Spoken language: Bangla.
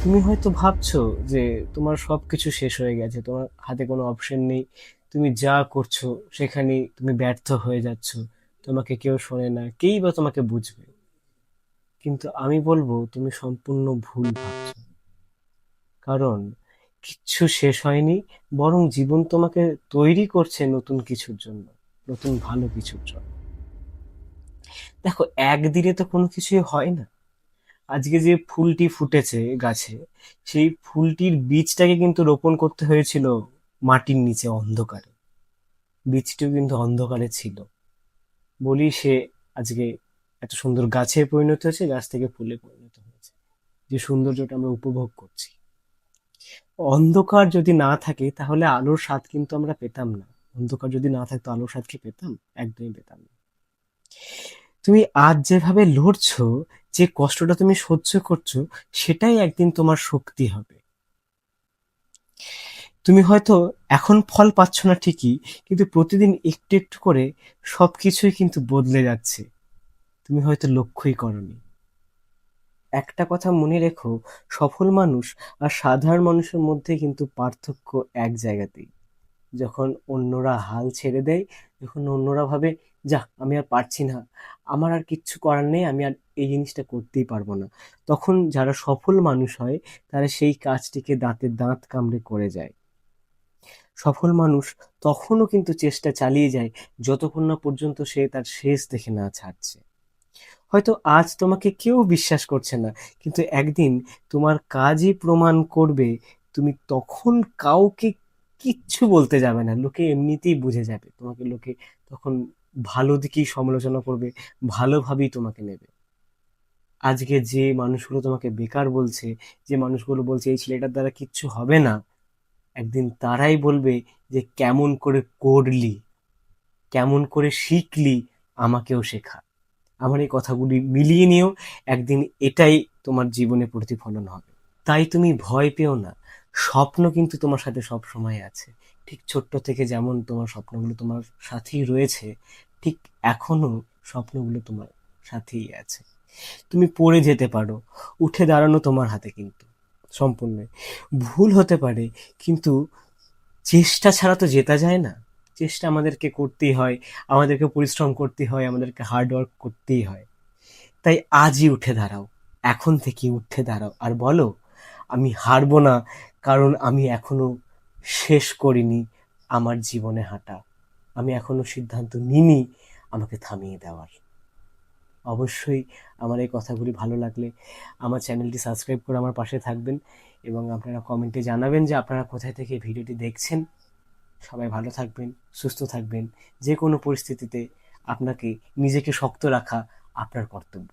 তুমি হয়তো ভাবছো যে তোমার সবকিছু শেষ হয়ে গেছে, তোমার হাতে কোনো অপশন নেই, তুমি যা করছো সেখানেই তুমি ব্যর্থ হয়ে যাচ্ছ, তোমাকে কেউ শোনে না, কেই বা তোমাকে বুঝবে। কিন্তু আমি বলবো তুমি সম্পূর্ণ ভুল ভাবছো। কারণ কিচ্ছু শেষ হয়নি, বরং জীবন তোমাকে তৈরি করছে নতুন কিছুর জন্য, নতুন ভালো কিছুর জন্য। দেখো, একদিনে তো কোনো কিছুই হয় না। আজকে যে ফুলটি ফুটেছে গাছে, সেই ফুলটির বীজটাকে কিন্তু রোপণ করতে হয়েছিল মাটির নিচে অন্ধকারে। বীজটিও কিন্তু অন্ধকারে ছিল বলি সে আজকে এত সুন্দর গাছে পরিণত হয়েছে, গাছ থেকে ফুলে পরিণত হয়েছে, যে সৌন্দর্যটা আমরা উপভোগ করছি। অন্ধকার যদি না থাকে তাহলে আলোর স্বাদ কিন্তু আমরা পেতাম না। অন্ধকার যদি না থাকতো আলোর স্বাদ কি পেতাম? একদমই পেতাম না। তুমি আজ যেভাবে লড়ছো, যে কষ্টটা তুমি সহ্য করছো, সেটাই একদিন তোমার শক্তি হবে। তুমি হয়তো এখন ফল পাচ্ছ না ঠিকই, কিন্তু প্রতিদিন একটু একটু করে সবকিছুই কিন্তু বদলে যাচ্ছে। তুমি হয়তো লক্ষ্যই করনি। একটা কথা মনে রেখো, সফল মানুষ আর সাধারণ মানুষের মধ্যে কিন্তু পার্থক্য এক জায়গাতেই। যখন অন্যরা হাল ছেড়ে দেয়, যখন অন্যরা ভাবে যা আমি আর পারছি না, আমার আর কিচ্ছু করার নেই, আমি আর এই জিনিসটা করতেই পারবো না, তখন যারা সফল মানুষ হয় তারা সেই কাজটিকে দাঁতে দাঁত কামড়ে করে যায়। সফল মানুষ তখনও কিন্তু চেষ্টা চালিয়ে যায়, যতক্ষণ না পর্যন্ত সে তার শেষ দেখে না ছাড়ছে। হয়তো আজ তোমাকে কেউ বিশ্বাস করছে না, কিন্তু একদিন তোমার কাজই প্রমাণ করবে। তুমি তখন কাউকে কিচ্ছু বলতে যাবে না, লোকে এমনিতেই বুঝে যাবে তোমাকে। লোকে তখন ভালো দিকেই সমালোচনা করবে, ভালোভাবেই তোমাকে নেবে। আজকে যে মানুষগুলো তোমাকে বেকার বলছে, যে মানুষগুলো বলছে এই ছেলেটার দ্বারা কিচ্ছু হবে না, একদিন তারাই বলবে যে কেমন করে করলি, কেমন করে শিখলি, আমাকেও শেখা। আমার এই কথাগুলি মিলিয়ে নিও, একদিন এটাই তোমার জীবনে প্রতিফলন হবে। তাই তুমি ভয় পেও না, স্বপ্ন কিন্তু তোমার সাথে সব সময় আছে। ঠিক ছোট্ট থেকে যেমন তোমার স্বপ্নগুলো তোমার সাথেই রয়েছে, ঠিক এখনো স্বপ্নগুলো তোমার সাথেই আছে। তুমি পড়ে যেতে পারো, উঠে দাঁড়ানো তোমার হাতে কিন্তু সম্পূর্ণ। ভুল হতে পারে, কিন্তু চেষ্টা ছাড়া তো জেতা যায় না। চেষ্টা আমাদেরকে করতেই হয়, আমাদেরকে পরিশ্রম করতে হয়, আমাদেরকে হার্ড ওয়ার্ক করতেই হয়। তাই আজই উঠে দাঁড়াও, এখন থেকে উঠে দাঁড়াও আর বলো আমি হারবো না, কারণ আমি এখনো শেষ করিনি আমার জীবনে হাঁটা। আমি এখনো সিদ্ধান্ত নিইনি আমাকে থামিয়ে দেওয়ার। অবশ্যই আমার এই কথাগুলি ভালো লাগলে আমার চ্যানেলটি সাবস্ক্রাইব করে আমার পাশে থাকবেন, এবং আপনারা কমেন্টে জানাবেন যে আপনারা কোথায় থেকে ভিডিওটি দেখছেন। সবাই ভালো থাকবেন, সুস্থ থাকবেন। যে কোনো পরিস্থিতিতে আপনাকে নিজেকে শক্ত রাখা আপনার কর্তব্য।